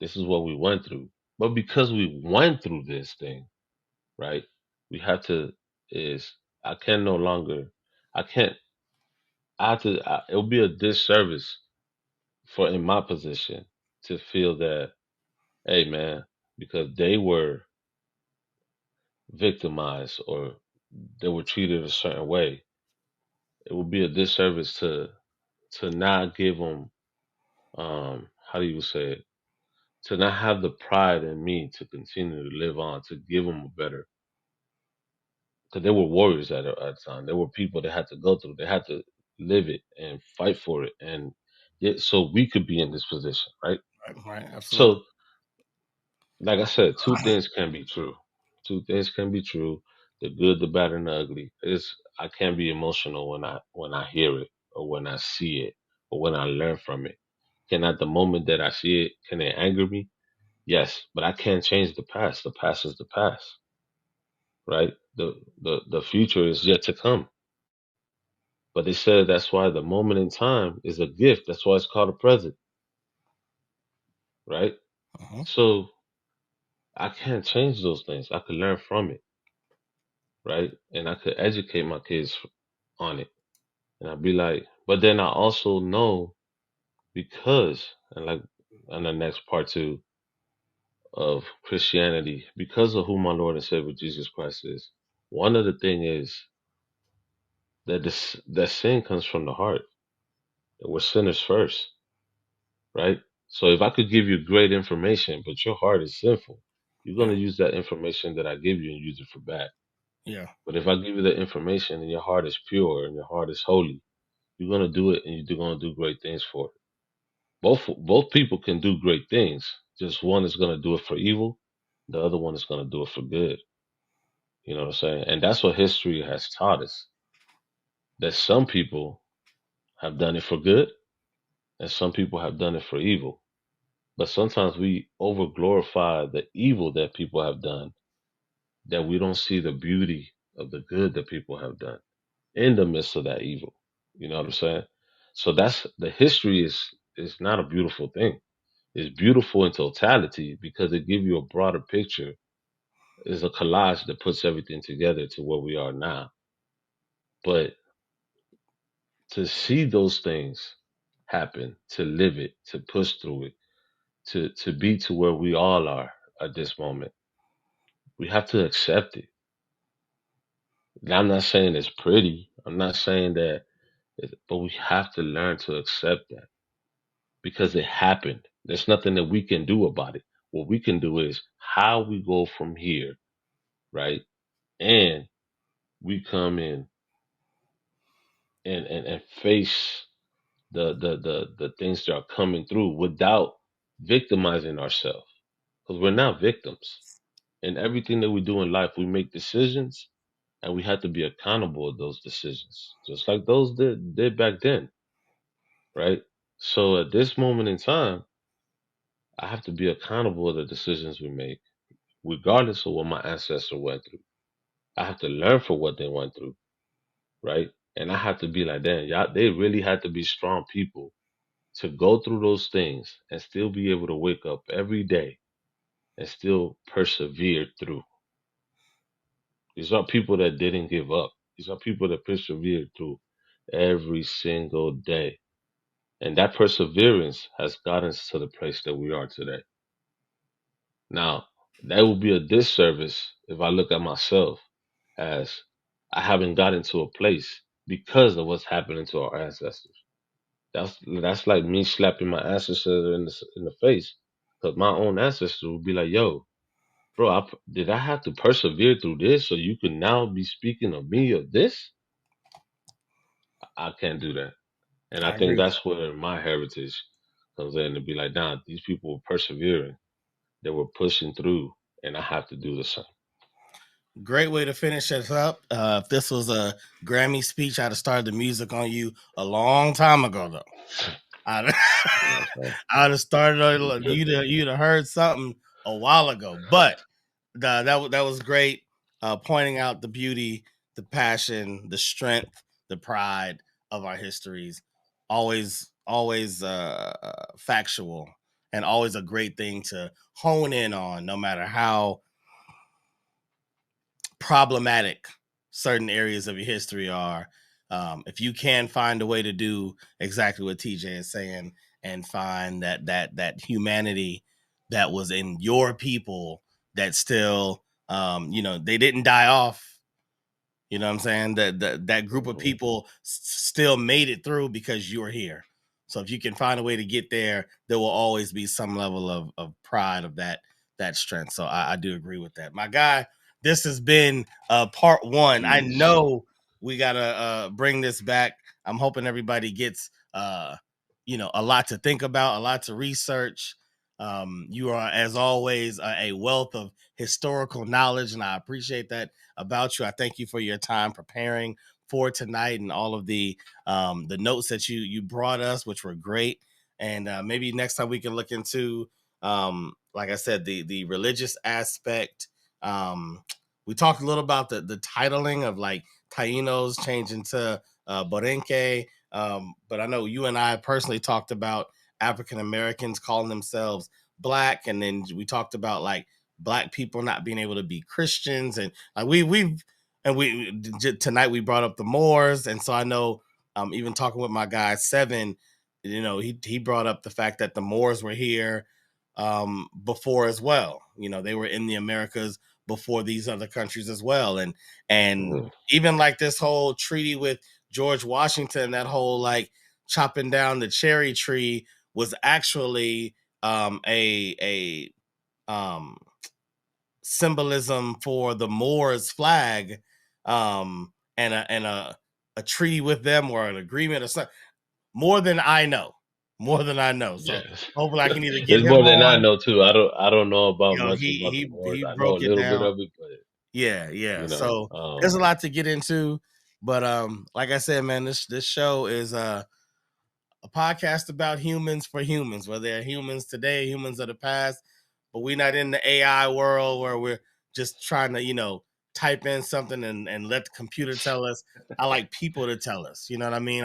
This is what we went through. But because we went through this thing, right? We have to is I can no longer I can't I have to it'll be a disservice for in my position to feel that, hey man, because they were victimized or they were treated a certain way, it would be a disservice to not give them how do you say it, to not have the pride in me to continue to live on, to give them a better, because they were warriors at the time. There were people that had to go through, they had to live it and fight for it, and so we could be in this position, right? Right, right, absolutely. So, like I said, two things can be true. Two things can be true: the good, the bad, and the ugly. Is I can be emotional when I hear it or when I see it or when I learn from it. Can at the moment that I see it, can it anger me? Yes, but I can't change the past. The past is the past, right? The future is yet to come. But they said that's why the moment in time is a gift. That's why it's called a present, right? Uh-huh. So I can't change those things. I could learn from it, right? And I could educate my kids on it. And I'd be like, but then I also know because, and like, and the next part two of Christianity, because of who my Lord and Savior Jesus Christ is, one of the thing is that that sin comes from the heart. That we're sinners first, right? So if I could give you great information, but your heart is sinful, you're Yeah, gonna use that information that I give you and use it for bad. yeah, But if I give you the information and your heart is pure and your heart is holy, you're gonna do it and you're gonna do great things for it. Both people can do great things. Just one is gonna do it for evil, the other one is gonna do it for good. You know what I'm saying? And that's what history has taught us. That some people have done it for good and some people have done it for evil. But sometimes we over glorify the evil that people have done, that we don't see the beauty of the good that people have done in the midst of that evil. You know what I'm saying? So that's the history is not a beautiful thing. It's beautiful in totality because it gives you a broader picture. It's a collage that puts everything together to where we are now. But to see those things happen, to live it, to push through it, to be to where we all are at this moment, we have to accept it. Now, I'm not saying it's pretty. I'm not saying that, but we have to learn to accept that because it happened. There's nothing that we can do about it. What we can do is how we go from here, right? And we come in and face the things that are coming through without victimizing ourselves. Because we're not victims. In everything that we do in life, we make decisions and we have to be accountable of those decisions, just like those did back then, right? So at this moment in time, I have to be accountable of the decisions we make, regardless of what my ancestors went through. I have to learn from what they went through, right? And I have to be like, damn, y'all, they really had to be strong people to go through those things and still be able to wake up every day and still persevere through. These are people that didn't give up. These are people that persevered through every single day. And that perseverance has gotten us to the place that we are today. Now, that would be a disservice if I look at myself as I haven't gotten to a place because of what's happening to our ancestors. That's like me slapping my ancestor in the face, because my own ancestor would be like, "Yo, bro, did I have to persevere through this so you can now be speaking of me of this? I can't do that." And I I think agree. that's where my heritage comes in to be like, nah, these people were persevering, they were pushing through, and I have to do the same. Great way to finish us up. If this was a Grammy speech, I'd have started the music on you a long time ago, though. I'd, You know what I'm I'd have started on saying? you'd have heard something a while ago. But that was great, pointing out the beauty, the passion, the strength, the pride of our histories. Always factual and always a great thing to hone in on, no matter how problematic certain areas of your history are. If you can find a way to do exactly what TJ is saying and find that humanity that was in your people that still, they didn't die off. You know what I'm saying? That group of Mhm. people still made it through because you were here. So if you can find a way to get there, there will always be some level of pride of that strength. So I do agree with that. My guy, this has been part one. I Peace. know we gotta bring this back. I'm hoping everybody gets a lot to think about, a lot to research. You are, as always, a wealth of historical knowledge, and I appreciate that about you. I thank you for your time preparing for tonight and all of the notes that you brought us, which were great. And maybe next time we can look into, like I said, the religious aspect. We talked a little about the titling of like Tainos changing to Borenque. But I know you and I personally talked about African Americans calling themselves black, and then we talked about like black people not being able to be Christians, and like we tonight we brought up the Moors, and so I know, even talking with my guy Seven, he brought up the fact that the Moors were here before as well. They were in the Americas before these other countries as well, and Mhm. even like this whole treaty with George Washington, that whole like chopping down the cherry tree was actually a symbolism for the Moors flag, and a treaty with them or an agreement or something. More than I know, more than I know. So Yes. hopefully I can either get It's him more than I on. know too. I don't know about much about the He wars. I know a broke it little bit down. of it, but Yeah, yeah. you know, So there's a lot to get into, but like I said, man, this show is a podcast about humans for humans, whether they're humans today, humans of the past. But we're not in the AI world where we're just trying to, type in something and let the computer tell us. I like people to tell us. You know what I mean?